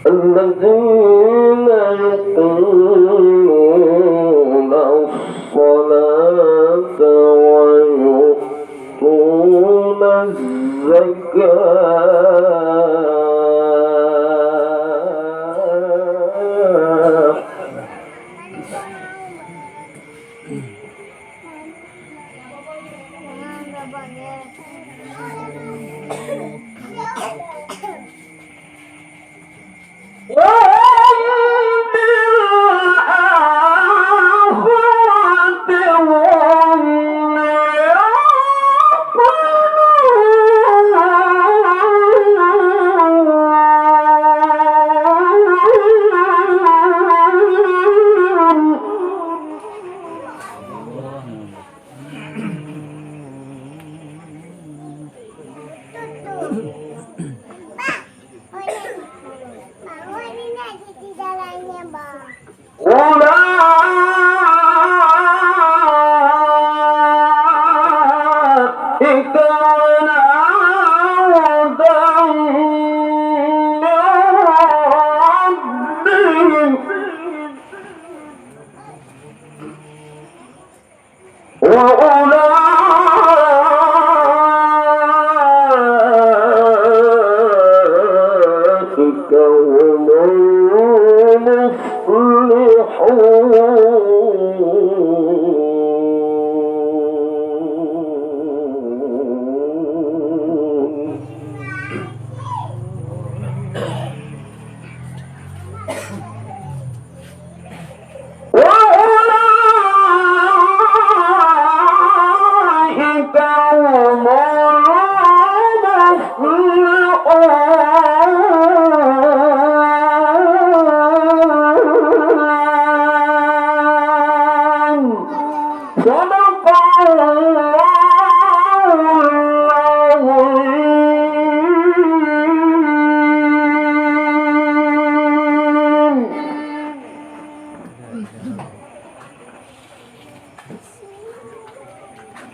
الذين يقيمون الصلاة ويؤتون الزكاة وأولئك هم المفلحون.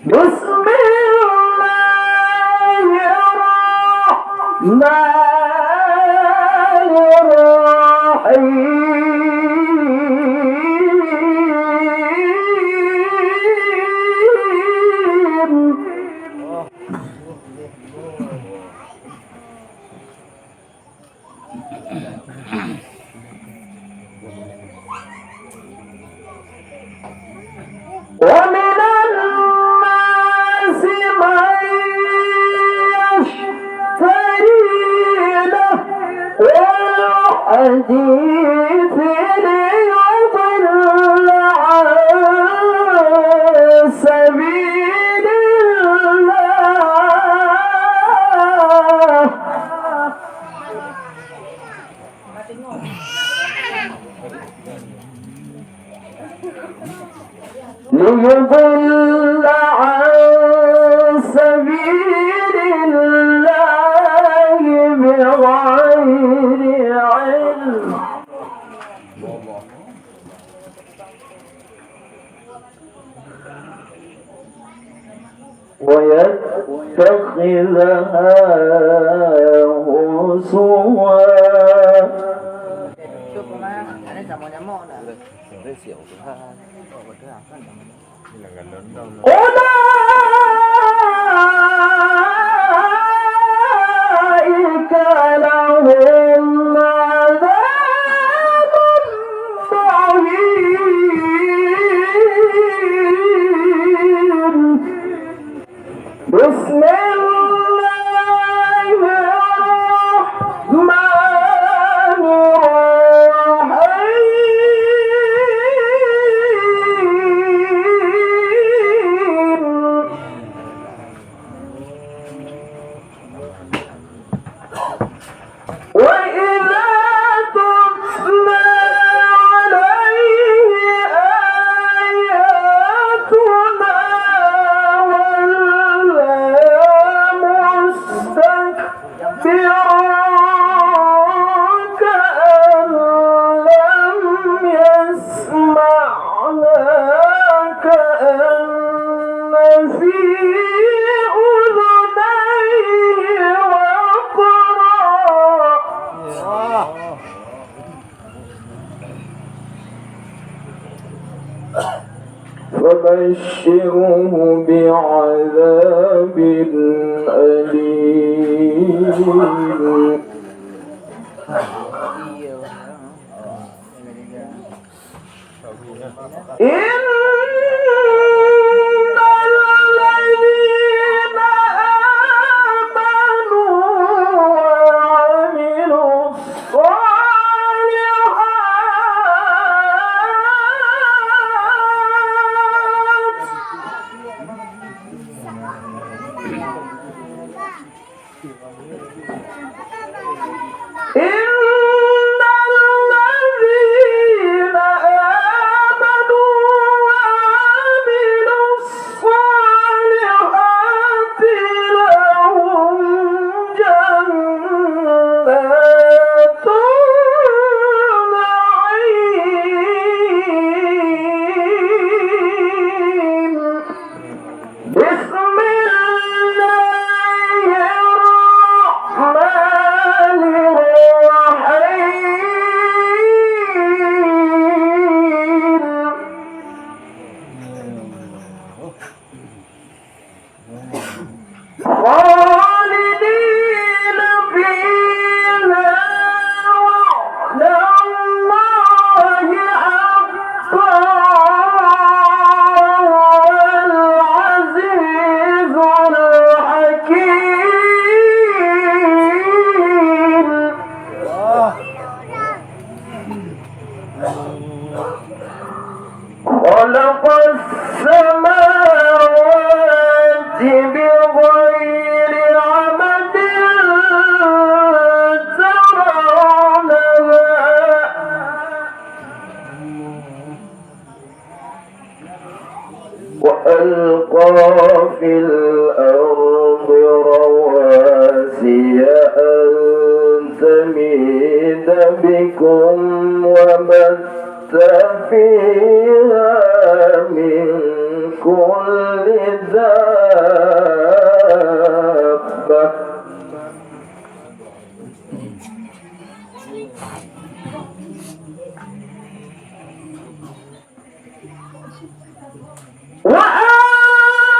بسم الله الرحمن الرحيم. ومن الناس من يشتري له الحديث ليضل عن سبيل الله. ليضل عن سبيل الله بغير علم ويتخذها هزوا. أولئك لهم عذاب مهين. بسم الله الرحمن الرحيم. وإذا تتلى عليه آياتنا ولا مستكبرا كأن لم يسمعها كأن في أذنيه وقرا. فبشره بعذاب أليم. إن الذين آمنوا وعملوا الصالحات لهم جنات النعيم. بسم الله الرحمن الرحيم. خالدين فيها وعد الله حقا والعزيز الحكيم. خلق السماوات بغير عمد ترونها وألقى في الأرض رواسي أن تميد بكم وبث فيها من كل دابة.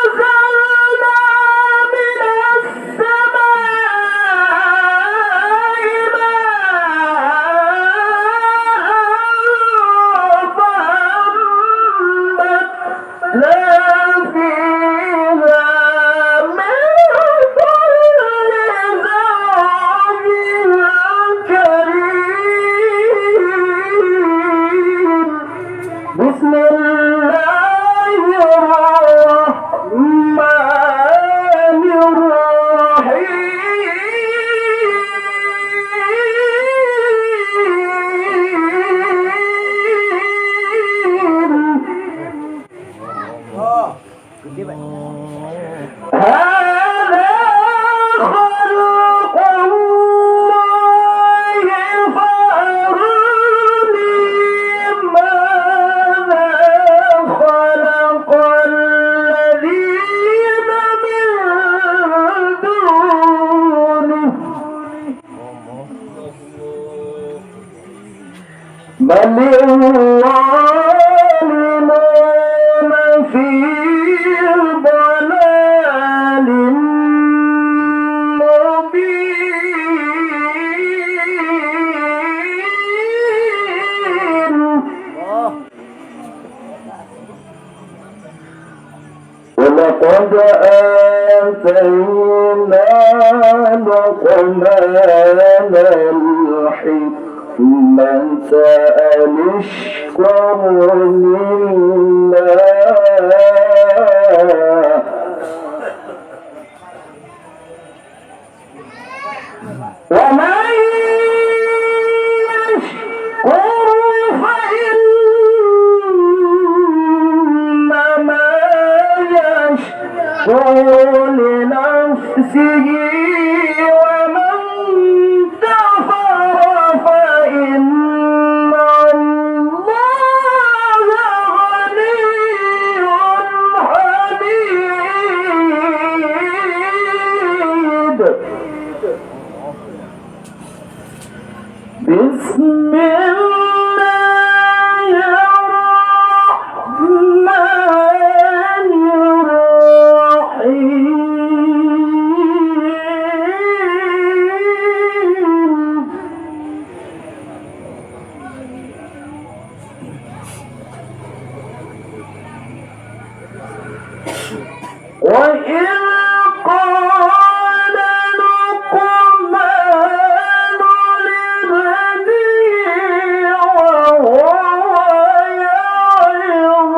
وأنزلنا من السماء ماء فأنبتنا فيها من كل زوج كريم. بسم الله الرحمن هذا خلق الله فأروني ماذا خلق الذين من دونه بل الظالمون في ضلال مبين ولقد آتينا لقمان الحكمة أن اشكر لله ومن يشكر فإنما يشكر لنفسه ومن كفر فإن الله غني حميد بسم الله الرحمن الرحيم وإذ قال لقمان لابنه وهو يعظه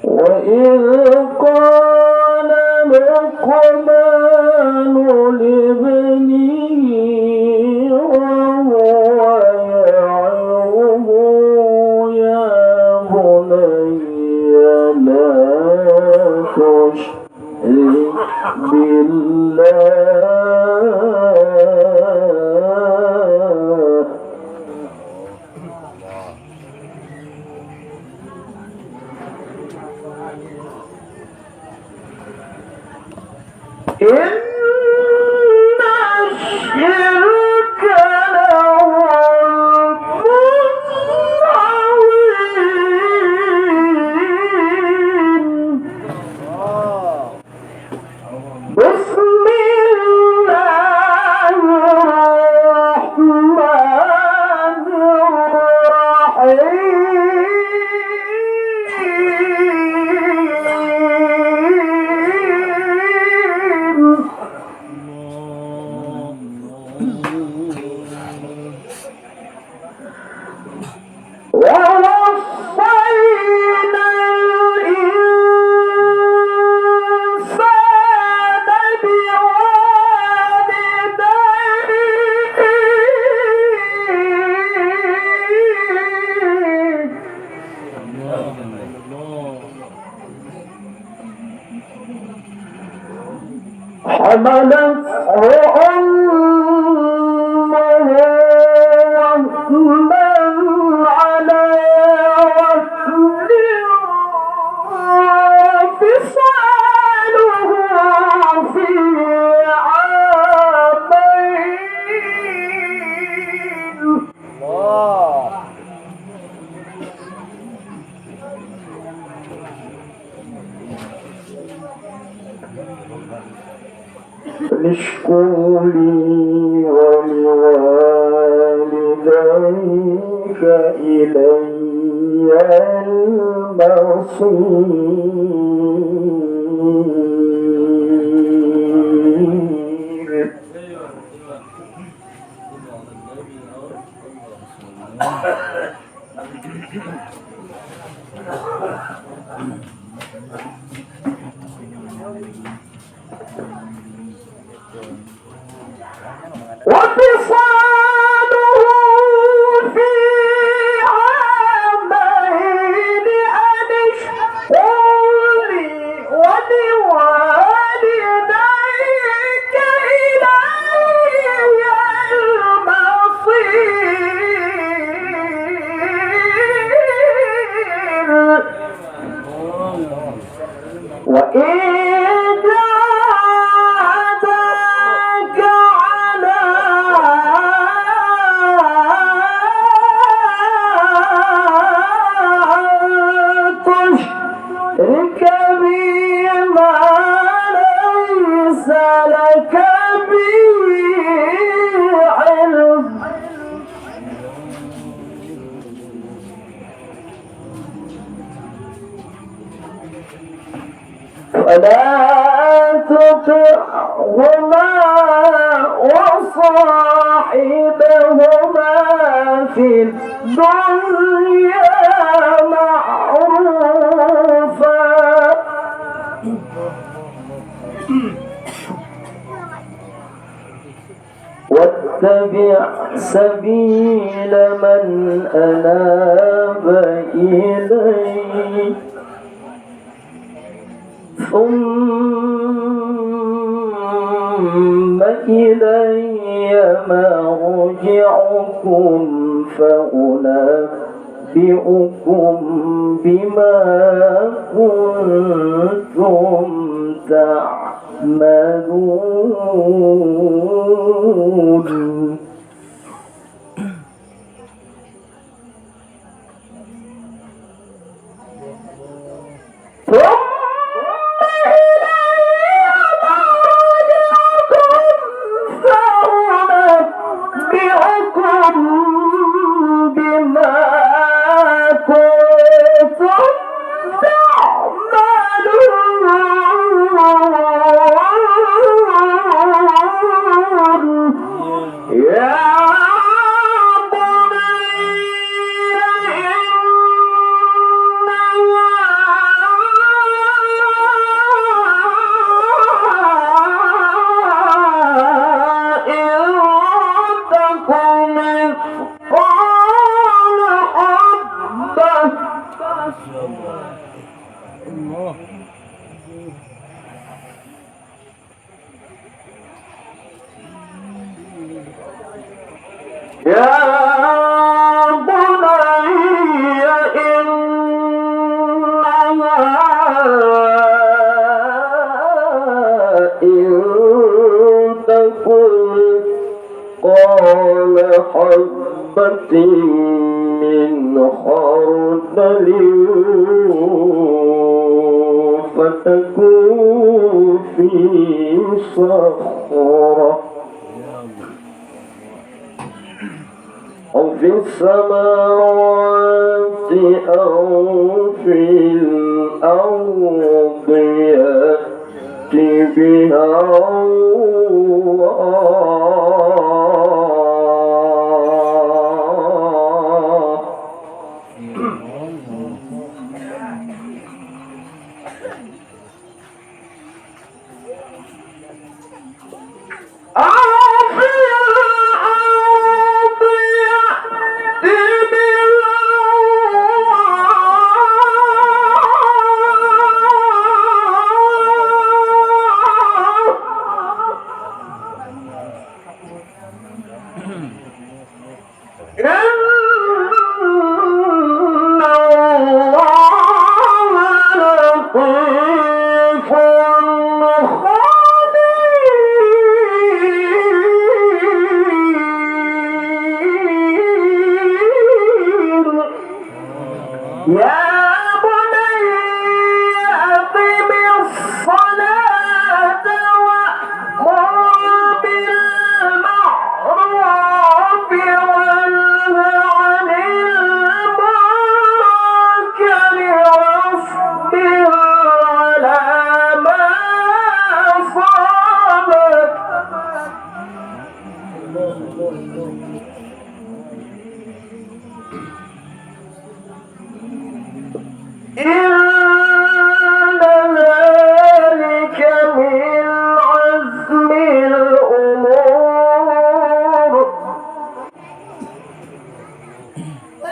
وإذ قال لقمان لابنه وهو يعظه يا بني لا تشرك بالله إن الشرك لظلم عظيم بسم الله الرحمن الرحيم ووصينا الإنسان بوالديه حملته أمه وهنا على وهن وفصاله في عامين اشكر لي ولوالديك إلي المصير وفصاله في وصاحبهما في الدنيا معروفا واتبع سبيل من أناب إلي ثم إلي مرجعكم فأنبئكم بما كنتم تعملون قال حبة من خردل فتكون في صخرة أو في السماوات أو في الأرض يأتي بها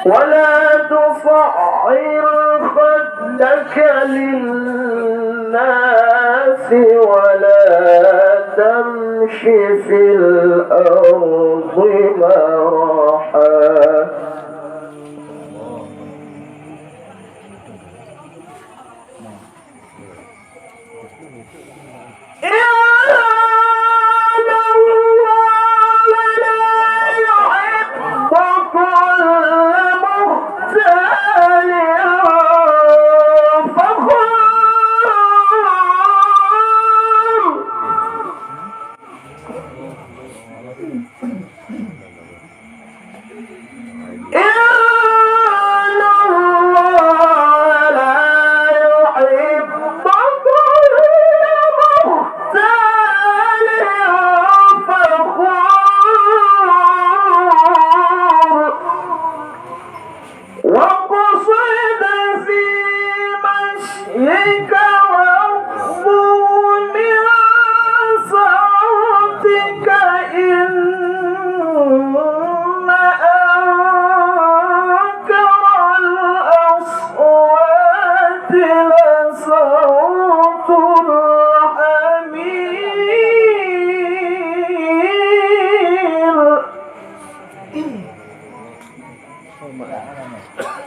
ولا تصعر خدك للناس ولا تمش في الأرض مرحا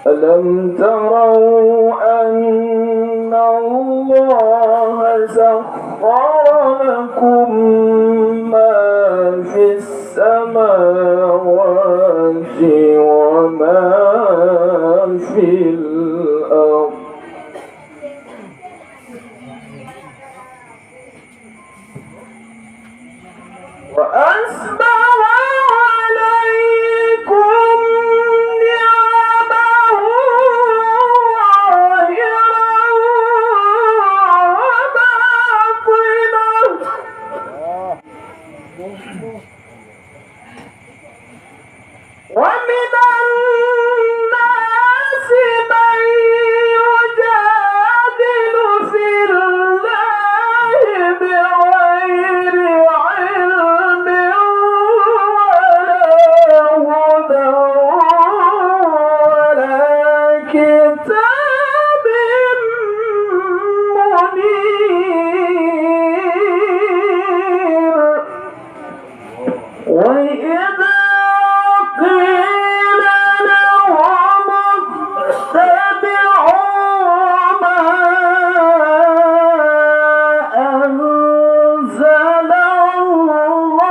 ألم تروا أن الله سخر لكم ما في السماوات وما في الأرض وأسبغ عليكم نعمه ظاهرة وباطنة ومن الناس من يجادل في الله بغير علم ولا هدى ولا كتاب منير وإذا قيل لهم اتبعوا ما أنزل الله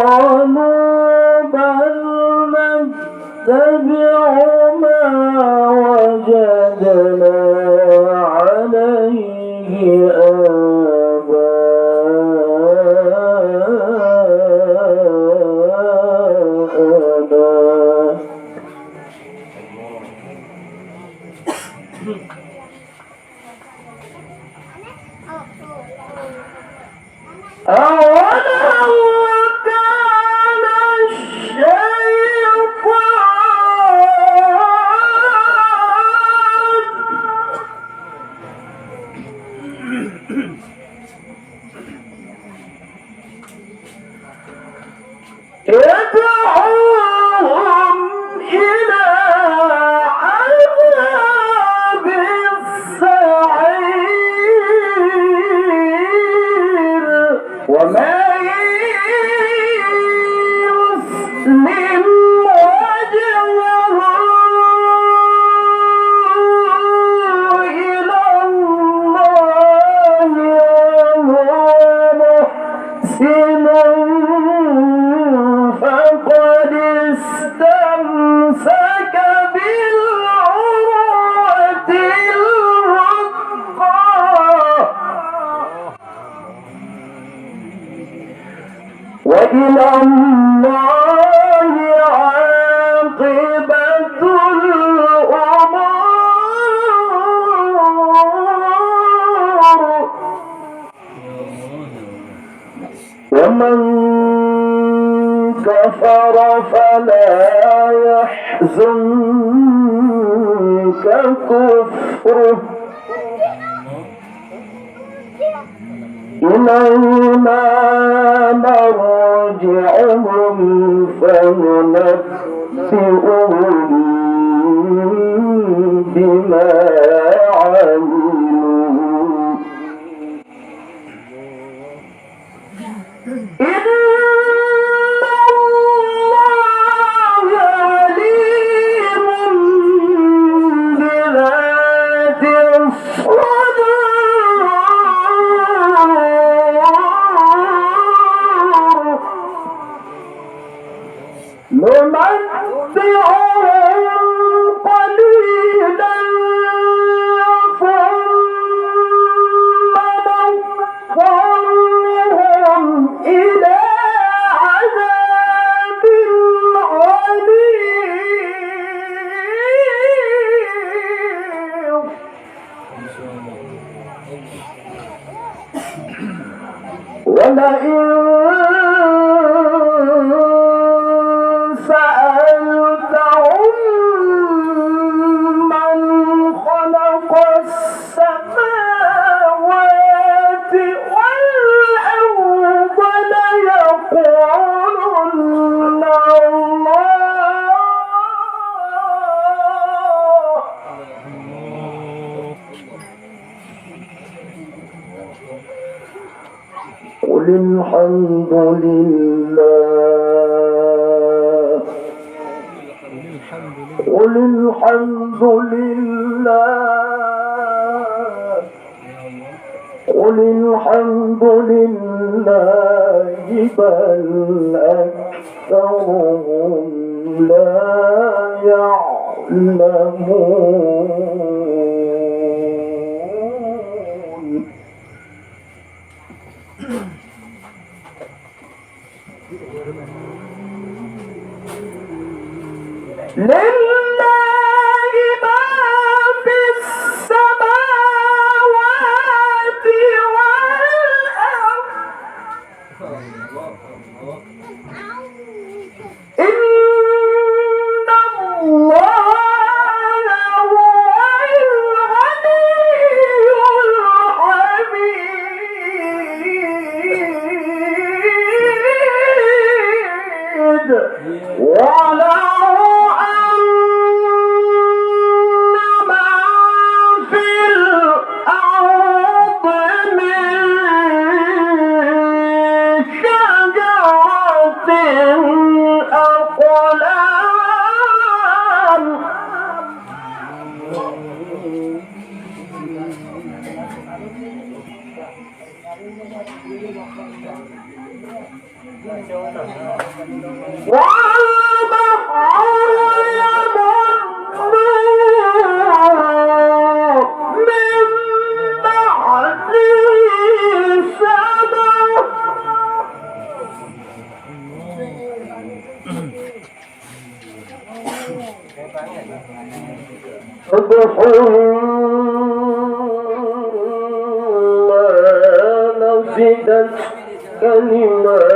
قالوا بل نتبع ما وجدنا عليه آباءنا أولو كان يدعوهم إلى عذاب السعير وما يسلم وجهه إلى الله وهو محسن فقد استمسك بالعروة الوثقى وإلى الله عاقبة الأمور ومن كفر فلا يحزنك كفره إلينا مرجعهم فننبئهم بما عملوا إن الله عليم بذات الصدور نمتعهم قليلا ثم نضطرهم إلى عذاب غليظ ولئن سألتهم من خلق السماوات والأرض ليقولن الله قل الحمد لله قل الحمد لله قل الحمد لله بل أكثرهم لا يعلمون لله ما في السماوات والأرض إن الله هو الغني الحميد ولو نفدت كلمات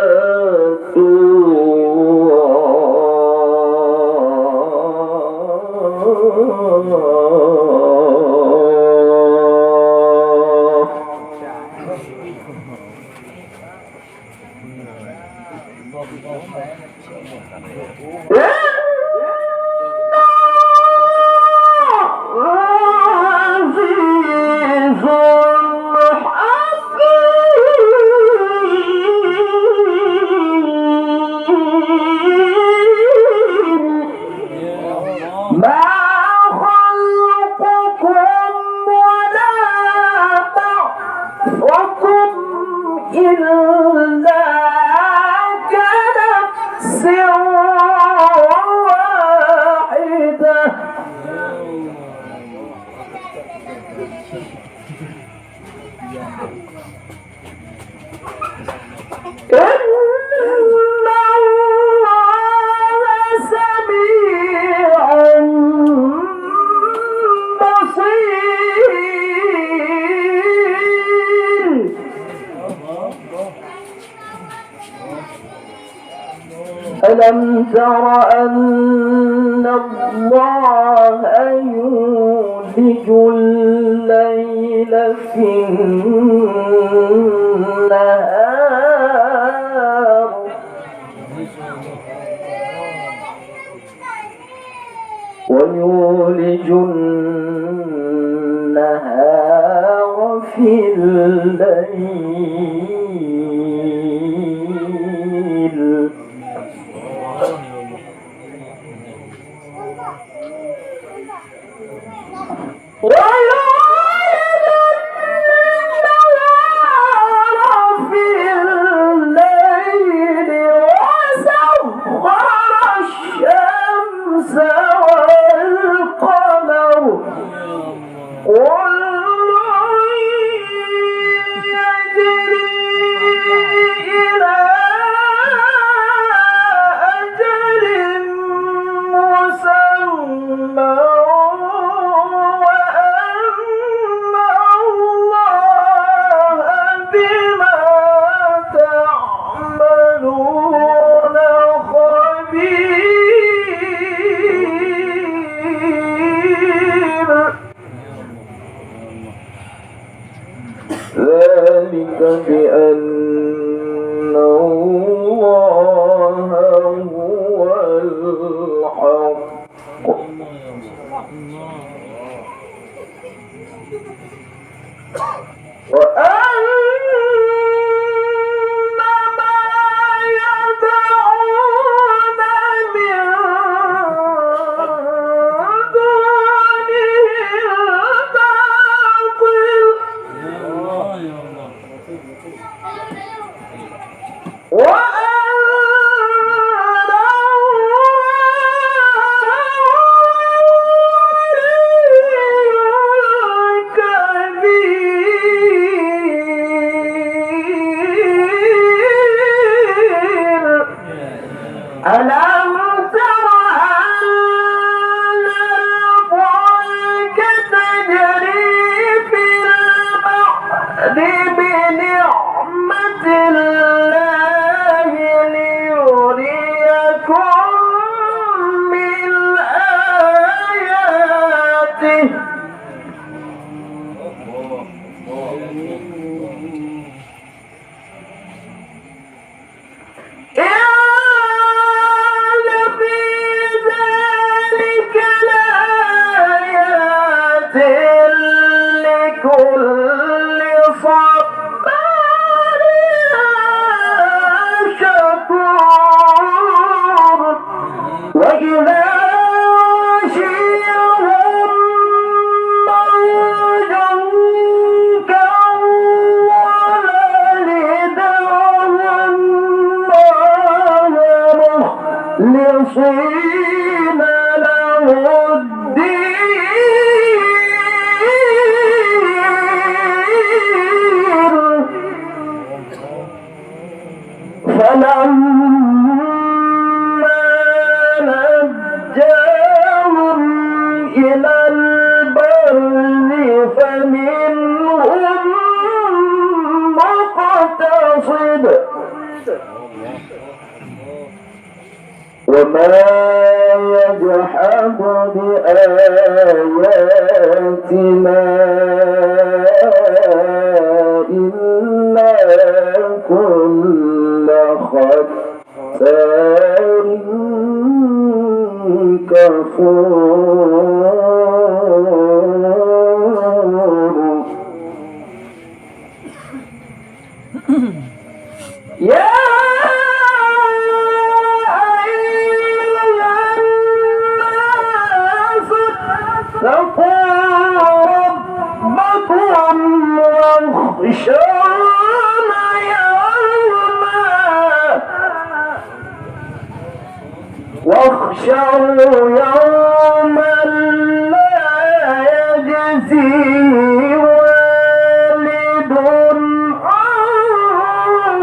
ألم تر أن الله يولج الليل في النهار ويولج النهار في الليل ذلك بأن الله هو الحق وأن وما يجحد بآياتنا إلا كل ختار كفور. واخشوا يوما لا يجزي والد عن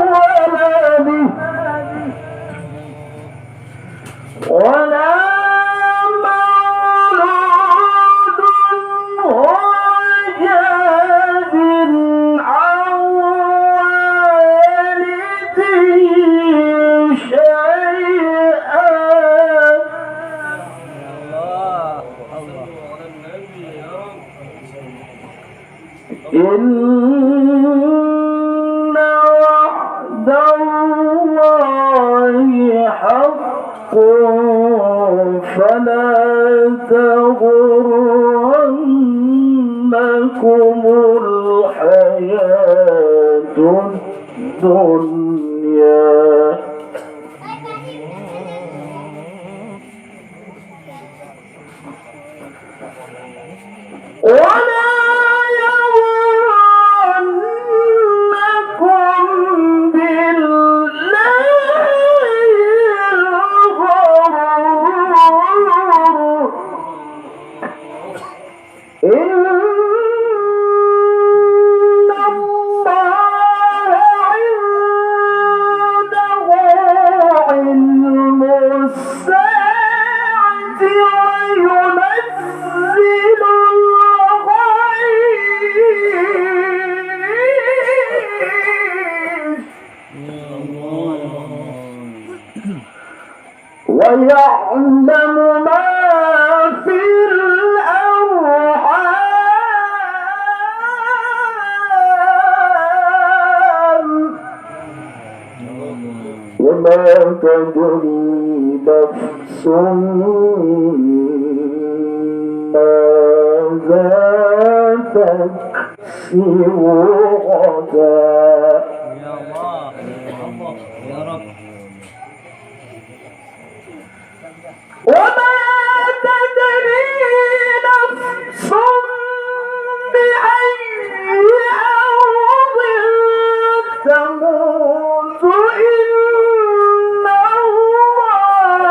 ولده ولا مولود هو جاز عن والده شيئا. إن وعد الله حق فلا تغرنكم الحياة الدنيا. ولا يغرنكم بالله الغرور. إن الله عنده علم الساعة وينزل ويعلم ما في الأرحام وما تدري نفس ماذا تكسب غدا. يا الله يا رب. وما تدري نفس بأي أرض تموت. إن الله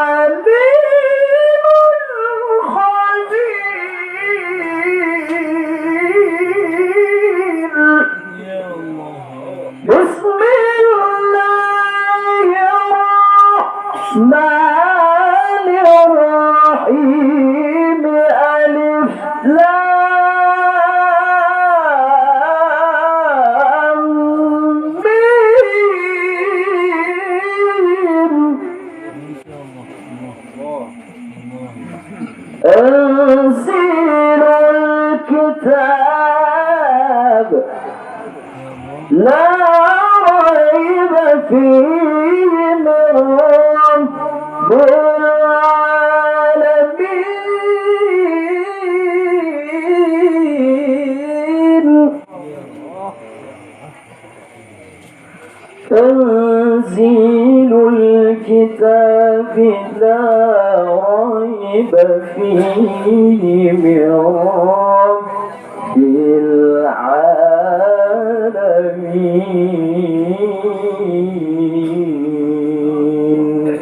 عليم خبير. بسم الله الرحمن الرحيم. الكتاب لا ريب فيه من رب العالمين تنزيل الكتاب لا ريب فيه من رب العالمين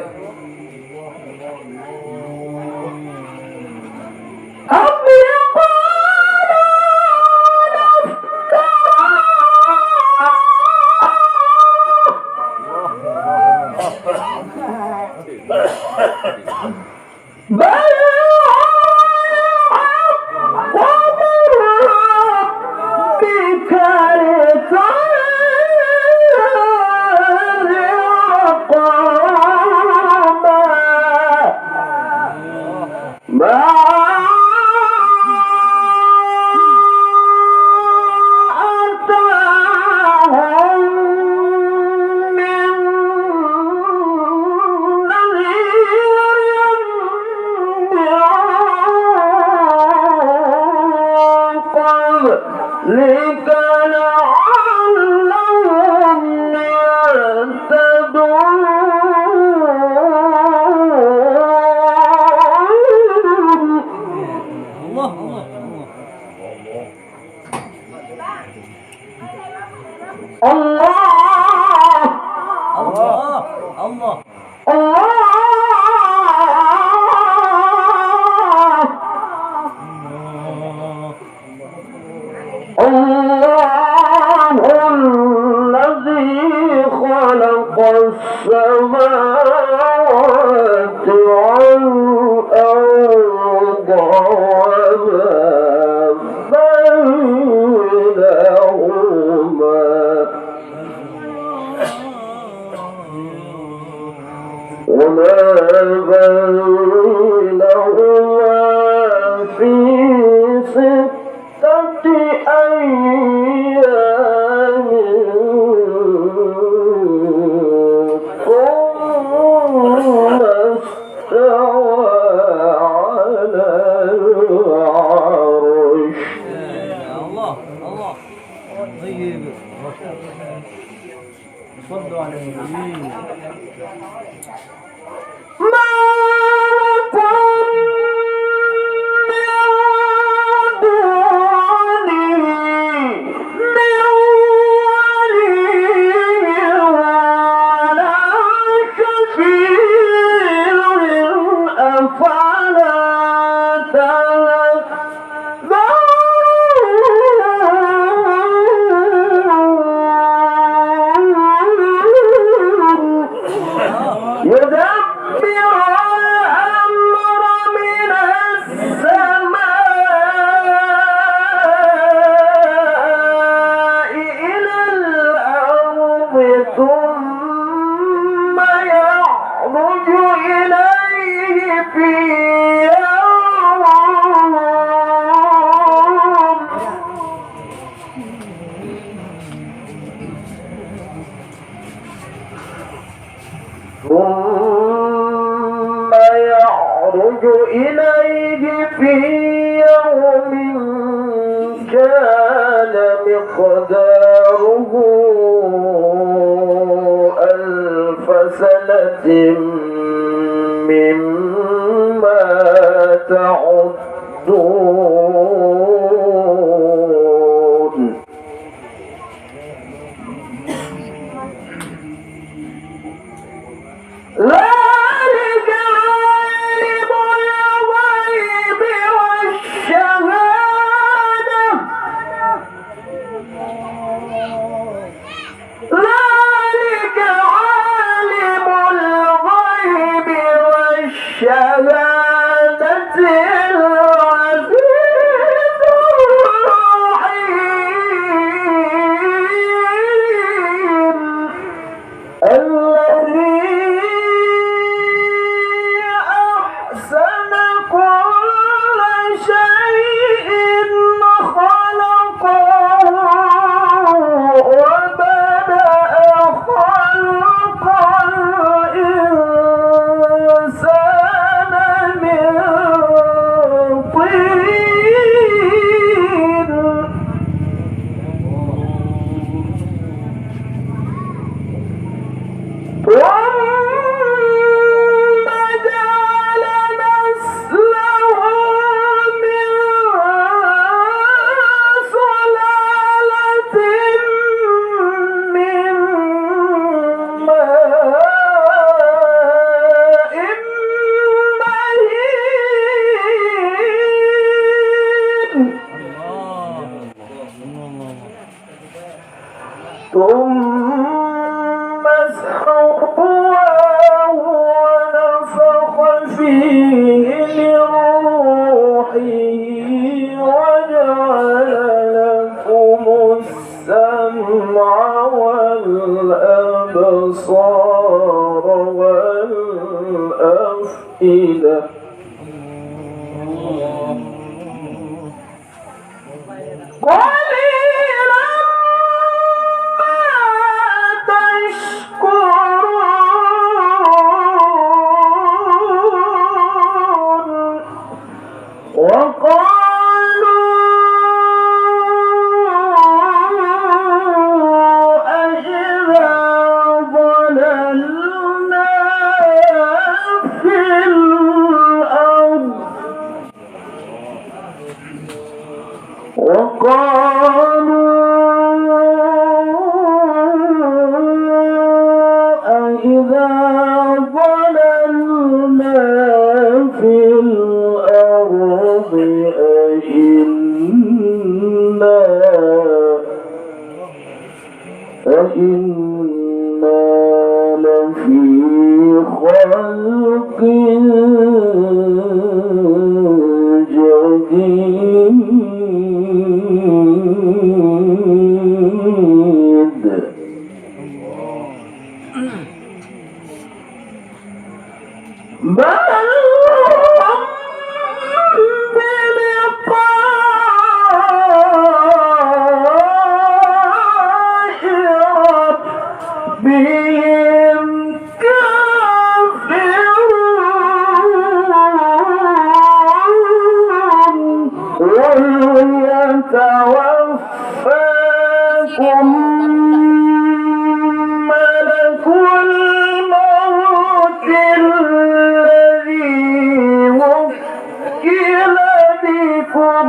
أم السماوات والأرض وما بينهما في 6 أيام ثم استوى على العرش. الله الله طيب. صلوا على النبي. ثم يعرج إليه في يوم كان مقداره 1000 سنة مما تعدون. ذلك عالم الغيب والشهادة ذلك عالم الغيب والشهادة العزيز الأبصار والأفئدة قليلا ما تشكرون وقالوا أإذا ضللنا في الأرض أإذا ضللنا في الأرض أإنا لفي خلق جديد بل هم بلقاء ربهم كافرون قل يتوفاكم ملك الموت الذي وكل بكم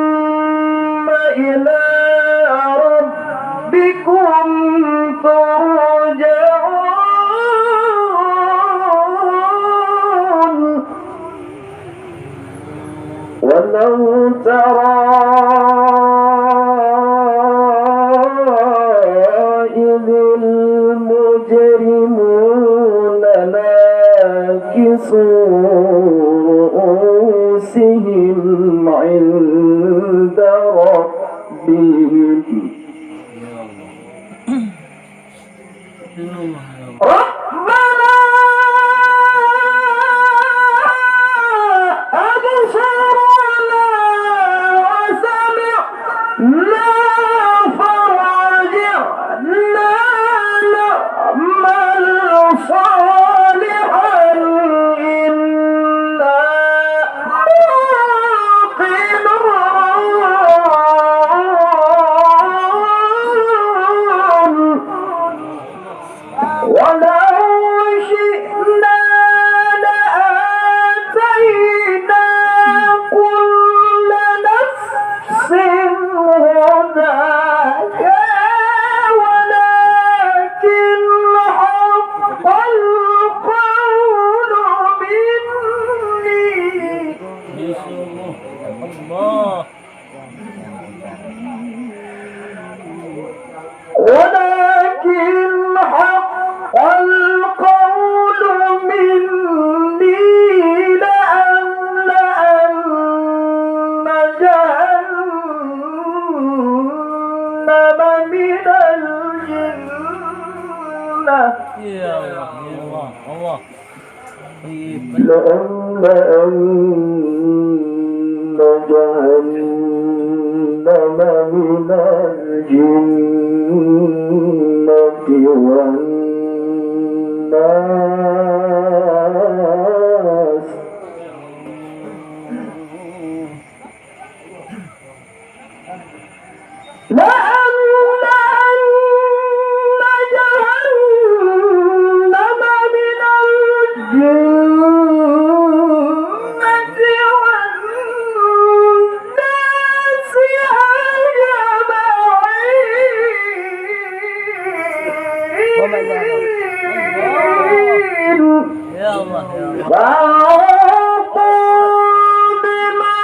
ثم إلى ربكم ترجعون ولو ترى إذ المجرمون ناكسوا رؤوسهم عند ربهم ربنا أبصرنا وسمعنا فرجعنا نعمل صالحا إنا موقنون ولو شئنا لآتينا كل نفس هداها ولكن حق القول مني ولكن حق القول مني لأملأن جهنم من الجنة يا الله يا الله الله طيب لأملأن جهنم من الجنة والناس لأملأن جهنم من الجنة والناس أجمعين يا الله يا الله فذوقوا بما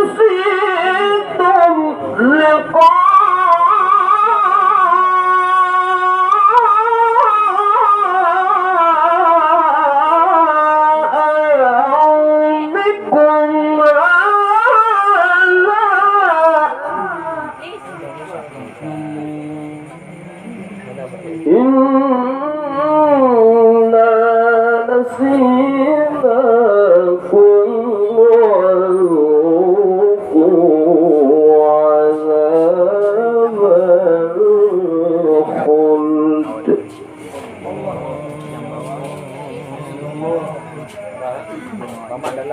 نسيتم لقاء يومكم هذا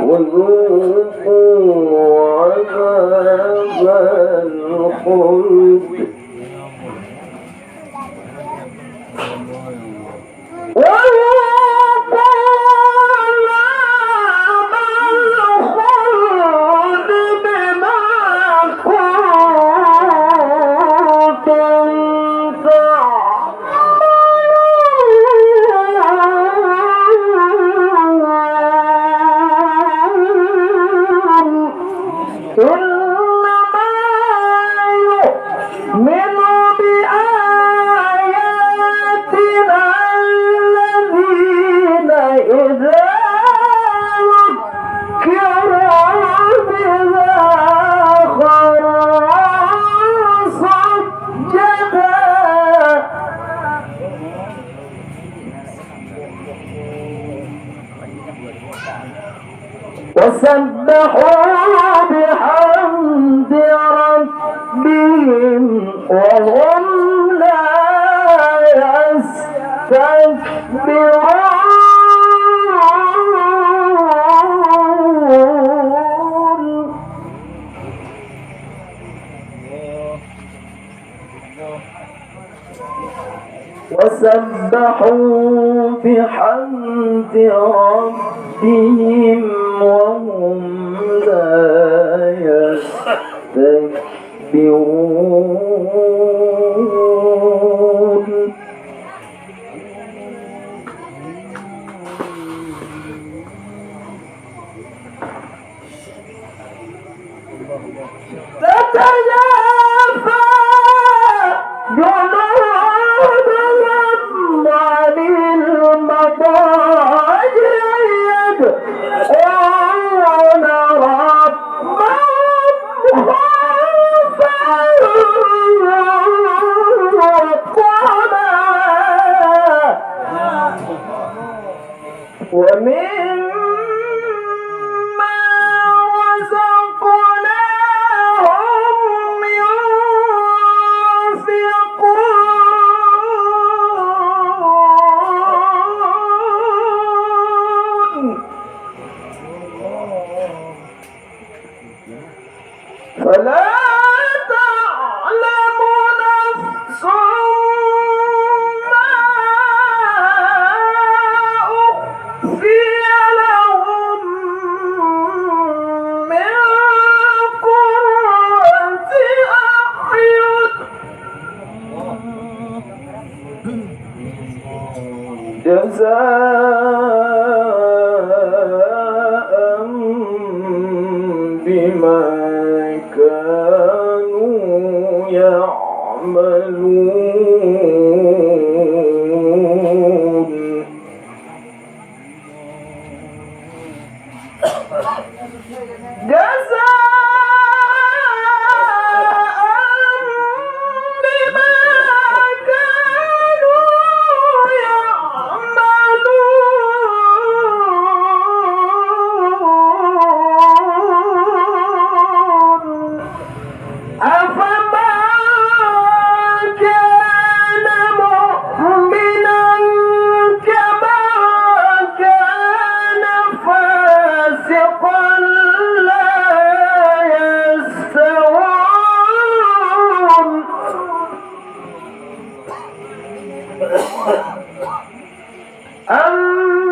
وذوقوا عذاب الخلد وسبحوا بحمد ربهم وهم لا يستكبرون وسبحوا بحمد ربهم وهم لا يستكبرون تتجافى جنوبهم عن المضاجع يدعون ربهم خوفا وطمعا ومما رزقناهم ينفقون فلا تعلم نفس ما أخفي لهم من قرة أعين جزاء بما كانوا يعملون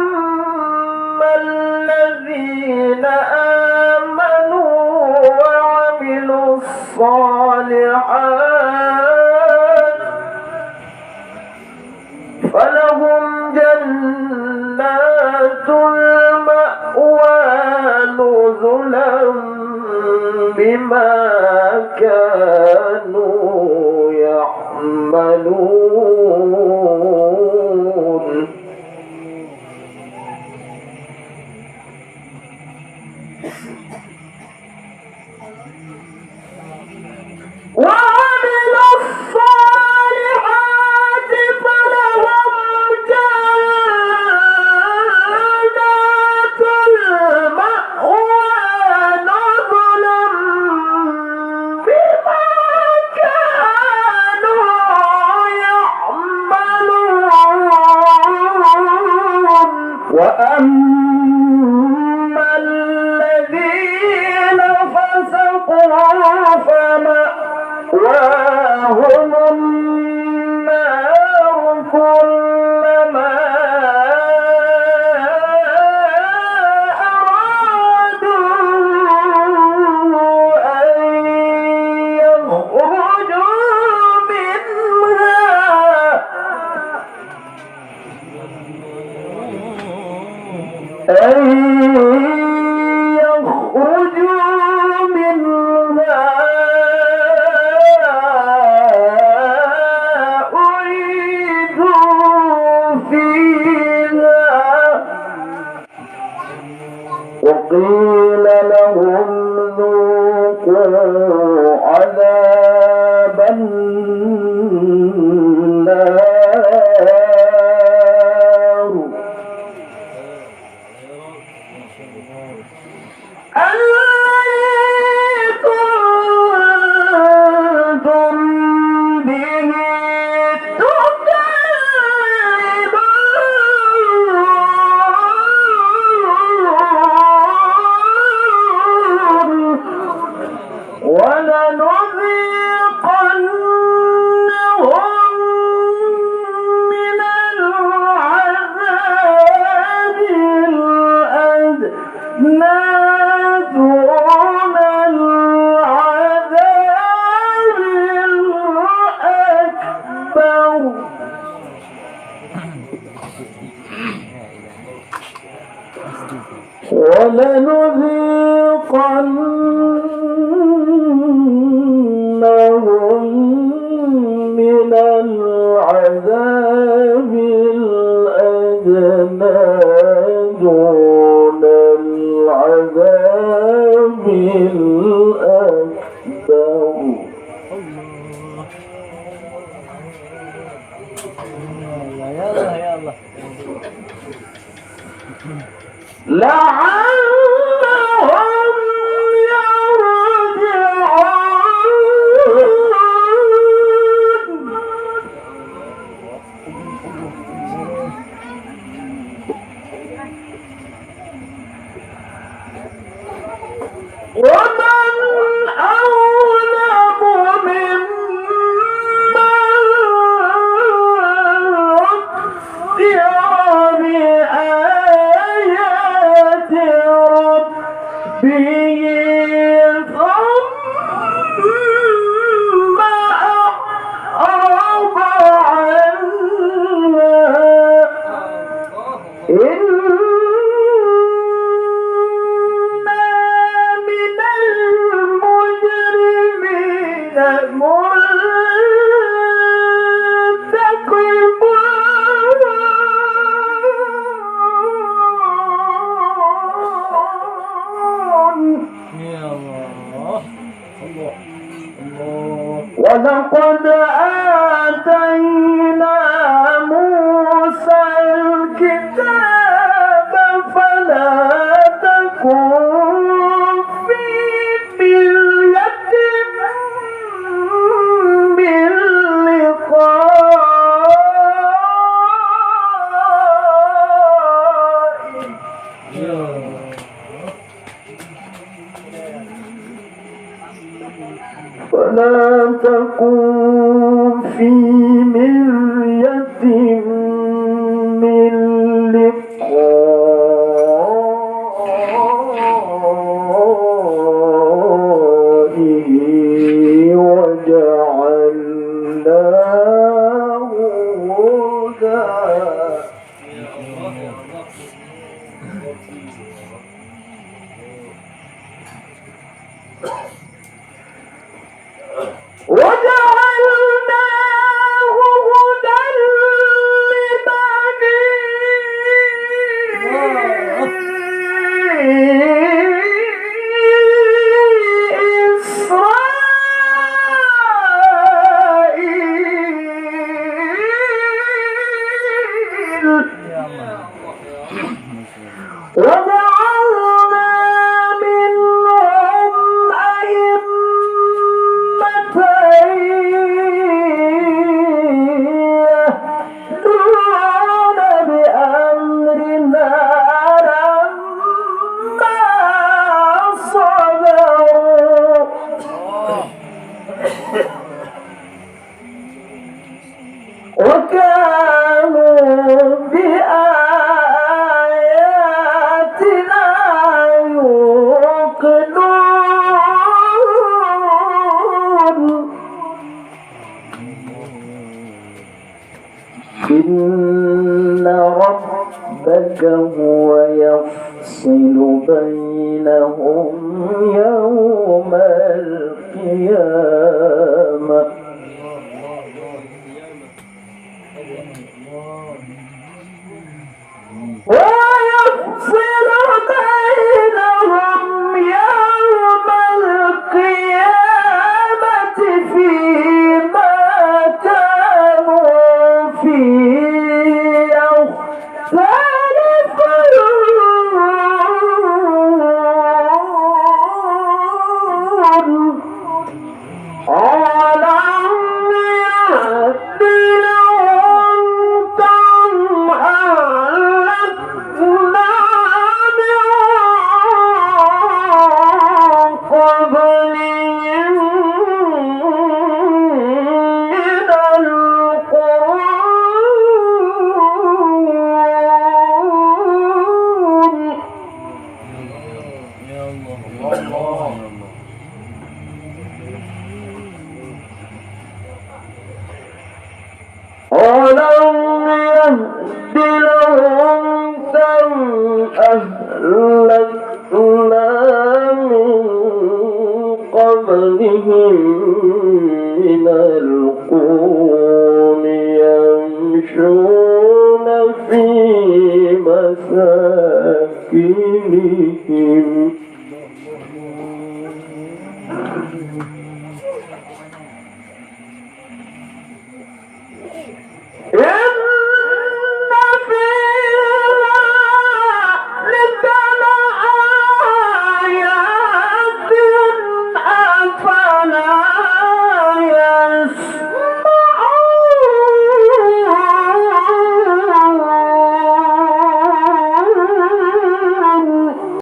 أما الذين آمنوا وعملوا الصالحات فلهم جنات المأوى نزلا بما كانوا يعملون وعملوا الصالحات فلهم جنات المأوى نزلا بما كانوا يعملون وأما أن يخرجوا منها أعيدوا فيها وقيل لهم ذوقوا عذاب النار الذي كنتم به تكذبون ولنذيقنهم من العذاب الأدنى دون العذاب الأكبر ولنذيقنهم من العذاب الأدنى دون العذاب الأكبر يلا يلا لعلهم يرجعون ومن أظلم ممن بآيات ربه ثم أعرض عنها إنا من المجرمين منتقمون يا الله الله الله ولقد آتينا موسى الكتاب فلا تكن في مرية من لقائه فلا تكن في مرية من لقائه وجعلناه هدى وجعلناه هدى لبني إسرائيل وجعلنا منهم أئمة يهدون بأمرنا لما صبروا وكانوا بآياتنا يوقنون إن ربك هو يفصل يفصل بينهم يوم القيامة ويفصل بينهم يوم القيامة فيما كانوا فيه يختلفون أولم يهد لهم كم أهلكنا من قبلهم من القرون يا الله أولم يهد لهم كم أهلكنا من قبلهم من القرون يمشون في مساكنهم